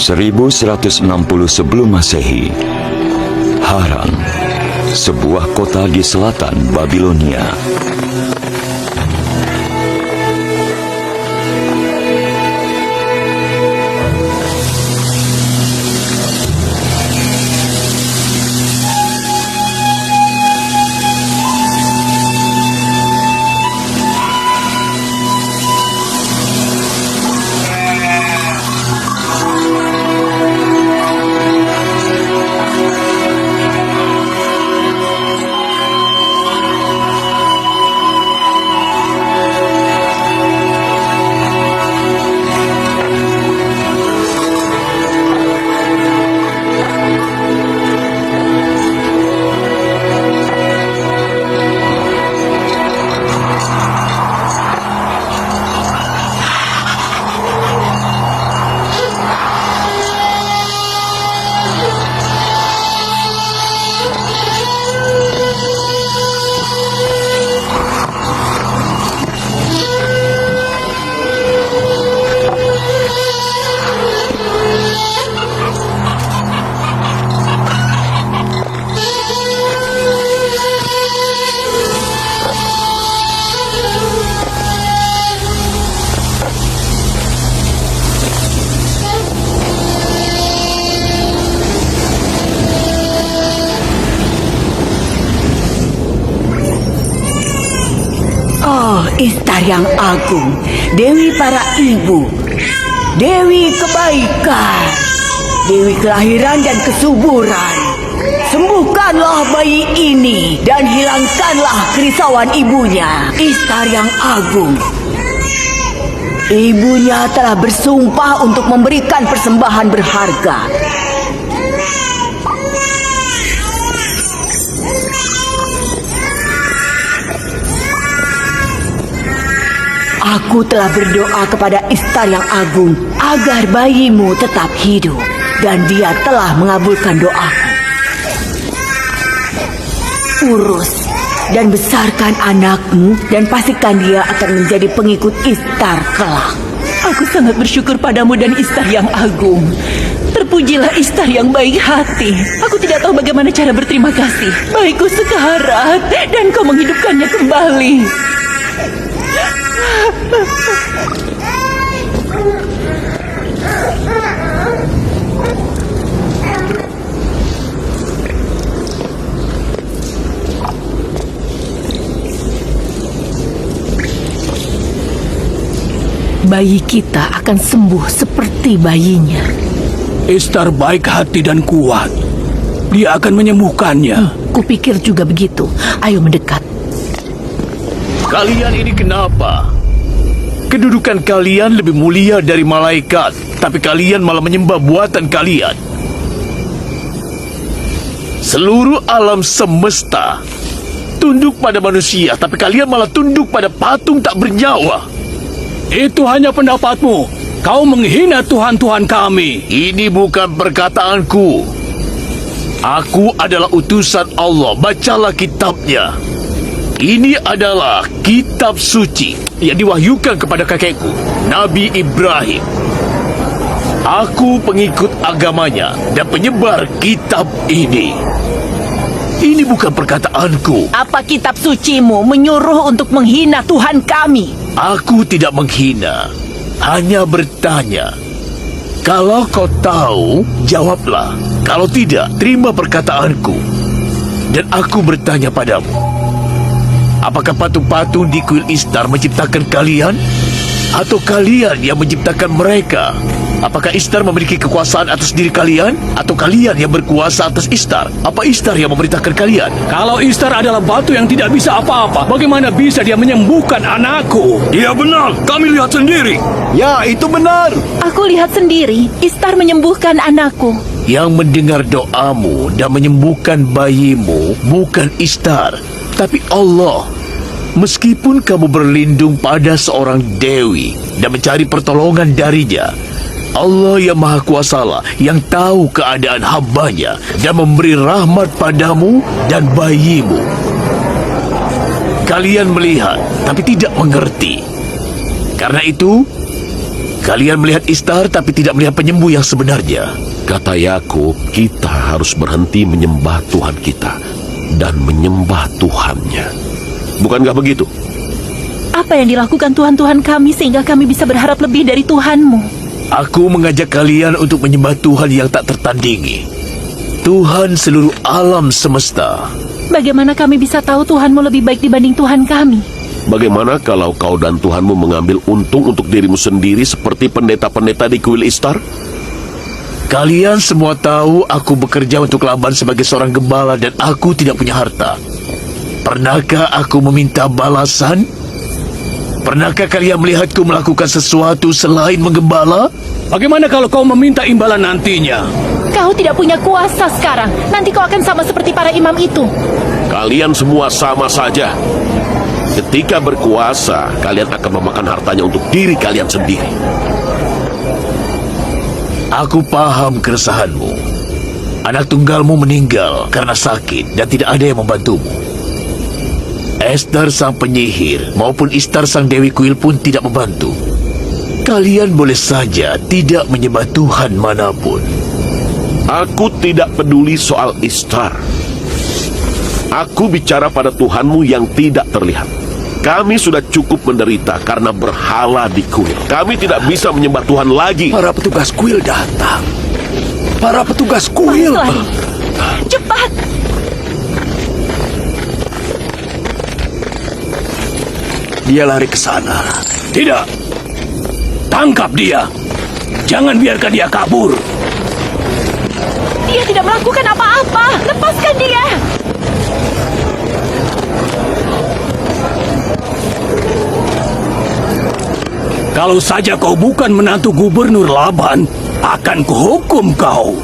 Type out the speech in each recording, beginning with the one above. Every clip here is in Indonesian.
1160 sebelum Masehi, Haran, sebuah kota di selatan Babilonia. Istar yang agung, Dewi para ibu, Dewi kebaikan, Dewi kelahiran dan kesuburan. Sembuhkanlah bayi ini dan hilangkanlah kerisauan ibunya, Istar yang agung. Ibunya telah bersumpah untuk memberikan persembahan berharga. Aku telah berdoa kepada Istar yang agung agar bayimu tetap hidup, dan dia telah mengabulkan doaku. Urus dan besarkan anakmu dan pastikan dia akan menjadi pengikut Istar kelak. Aku sangat bersyukur padamu dan Istar yang agung. Terpujilah Istar yang baik hati. Aku tidak tahu bagaimana cara berterima kasih. Baikku sekarat dan kau menghidupkannya kembali. Bayi kita akan sembuh seperti bayinya. Istar baik hati dan kuat. Dia akan menyembuhkannya. Kupikir juga begitu. Ayo mendekat. Kalian ini kenapa? Kedudukan kalian lebih mulia dari malaikat, tapi kalian malah menyembah buatan kalian. Seluruh alam semesta tunduk pada manusia, tapi kalian malah tunduk pada patung tak bernyawa. Itu hanya pendapatmu. Kau menghina Tuhan-Tuhan kami. Ini bukan perkataanku. Aku adalah utusan Allah. Bacalah kitabnya. Ini adalah kitab suci yang diwahyukan kepada kakekku, Nabi Ibrahim. Aku pengikut agamanya dan penyebar kitab ini. Ini bukan perkataanku. Apa kitab sucimu menyuruh untuk menghina Tuhan kami? Aku tidak menghina, hanya bertanya. Kalau kau tahu, jawablah. Kalau tidak, terima perkataanku. Dan aku bertanya padamu, apakah patung-patung di kuil Istar menciptakan kalian? Atau kalian yang menciptakan mereka? Apakah Istar memiliki kekuasaan atas diri kalian? Atau kalian yang berkuasa atas Istar? Apa Istar yang memerintahkan kalian? Kalau Istar adalah batu yang tidak bisa apa-apa, bagaimana bisa dia menyembuhkan anakku? Iya benar, kami lihat sendiri. Ya, itu benar. Aku lihat sendiri, Istar menyembuhkan anakku. Yang mendengar doamu dan menyembuhkan bayimu bukan Istar, tapi Allah. Meskipun kamu berlindung pada seorang dewi dan mencari pertolongan darinya, Allah yang Maha Kuasalah yang tahu keadaan hambanya dan memberi rahmat padamu dan bayimu. Kalian melihat tapi tidak mengerti. Karena itu, Kalian melihat Istar tapi tidak melihat penyembuh yang sebenarnya. Kata Yakub, kita harus berhenti menyembah Tuhan kita dan menyembah Tuhannya. Bukankah begitu? Apa yang dilakukan Tuhan-Tuhan kami sehingga kami bisa berharap lebih dari Tuhan-Mu? Aku mengajak kalian untuk menyembah Tuhan yang tak tertandingi. Tuhan seluruh alam semesta. Bagaimana kami bisa tahu Tuhan-Mu lebih baik dibanding Tuhan kami? Bagaimana kalau kau dan Tuhanmu mengambil untung untuk dirimu sendiri seperti pendeta-pendeta di kuil Istar? Kalian semua tahu aku bekerja untuk Laban sebagai seorang gembala dan aku tidak punya harta. Pernahkah aku meminta balasan? Pernahkah kalian melihatku melakukan sesuatu selain menggembala? Bagaimana kalau kau meminta imbalan nantinya? Kau tidak punya kuasa sekarang. Nanti kau akan sama seperti para imam itu. Kalian semua sama saja. Ketika berkuasa, kalian akan memakan hartanya untuk diri kalian sendiri. Aku paham keresahanmu. Anak tunggalmu meninggal karena sakit dan tidak ada yang membantumu. Esther sang penyihir maupun Istar sang dewi kuil pun tidak membantu. Kalian boleh saja tidak menyembah Tuhan manapun. Aku tidak peduli soal Istar. Aku bicara pada Tuhanmu yang tidak terlihat. Kami sudah cukup menderita karena berhala di kuil. Kami tidak bisa menyembah Tuhan lagi. Para petugas kuil datang. Para petugas kuil. Lari. Cepat. Dia lari ke sana. Tidak. Tangkap dia. Jangan biarkan dia kabur. Dia tidak melakukan apa-apa. Lepaskan dia. Kalau saja kau bukan menantu gubernur Laban, akan kuhukum kau.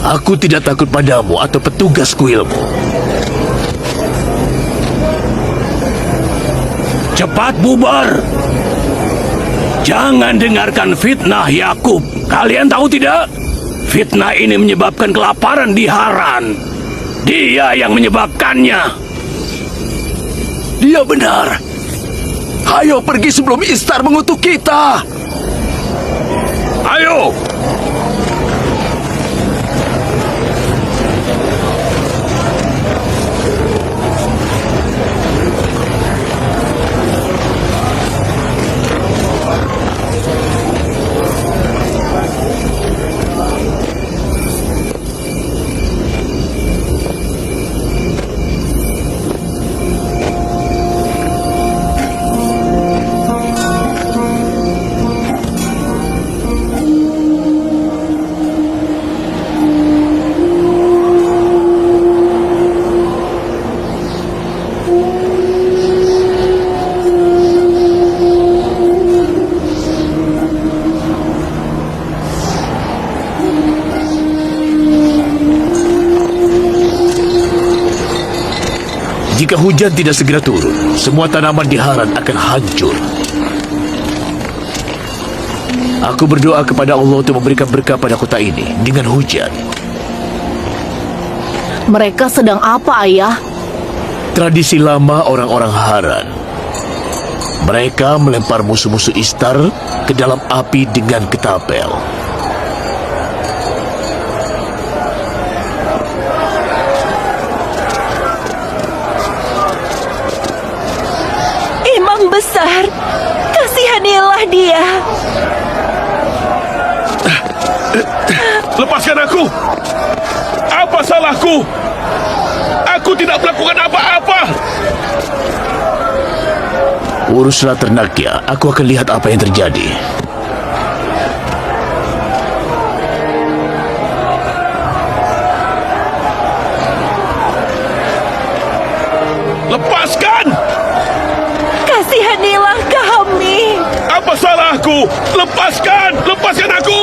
Aku tidak takut padamu atau petugas kuilmu. Cepat bubar. Jangan dengarkan fitnah Yakub. Kalian tahu tidak? Fitnah ini menyebabkan kelaparan di Haran. Dia yang menyebabkannya. Dia benar. Ayo pergi sebelum Istar mengutuk kita. Ayo. Jika hujan tidak segera turun, semua tanaman di Haran akan hancur. Aku berdoa kepada Allah untuk memberikan berkah pada kota ini dengan hujan. Mereka sedang apa, Ayah? Tradisi lama orang-orang Haran. Mereka melempar musuh-musuh Istar ke dalam api dengan ketapel. Imam besar, kasihanilah dia. Lepaskan aku! Apa salahku? Aku tidak melakukan apa-apa! Uruslah ternaknya, aku akan lihat apa yang terjadi. Lepaskan! Kasihanilah kami. Apa salahku? Lepaskan! Lepaskan aku!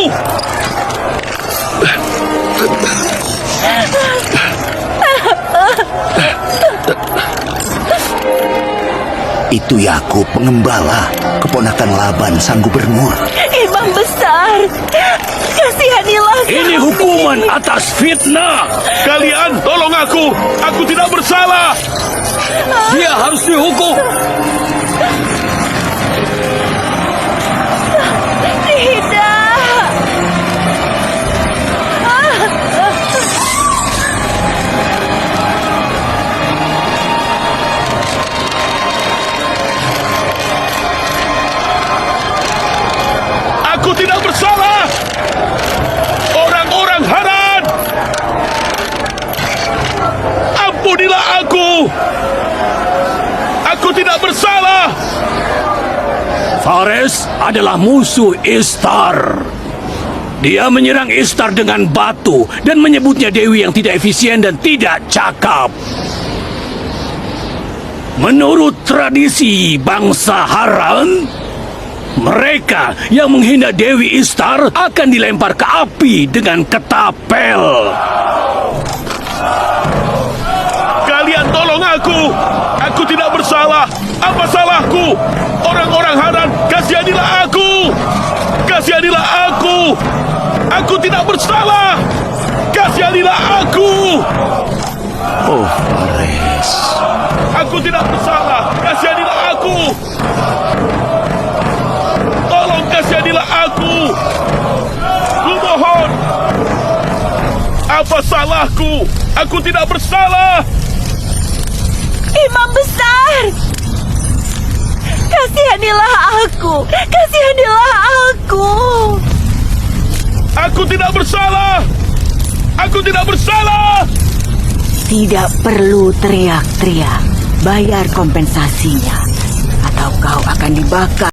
Itu Yakub pengembala, keponakan Laban sang gubernur. Imam besar, kasihanilah kami. Ini hukuman atas fitnah. Kalian tolong aku! Aku tidak bersalah! Dia harus dihukum. adalah musuh Ishtar. Dia menyerang Ishtar dengan batu dan menyebutnya dewi yang tidak efisien dan tidak cakap. Menurut tradisi bangsa Haran, mereka yang menghina Dewi Ishtar akan dilempar ke api dengan ketapel. Kalian tolong aku! Aku tidak bersalah! Apa salahku? Orang-orang Haran, kasihanilah aku! Kasihanilah aku! Aku tidak bersalah! Kasihanilah aku! Oh, Fares. Aku tidak bersalah! Kasihanilah aku! Tolong kasihanilah aku! Kumohon! Apa salahku? Aku tidak bersalah! Imam besar, kasihanilah aku, kasihanilah aku. Aku tidak bersalah! Aku tidak bersalah! Tidak perlu teriak-teriak. Bayar kompensasinya, atau kau akan dibakar.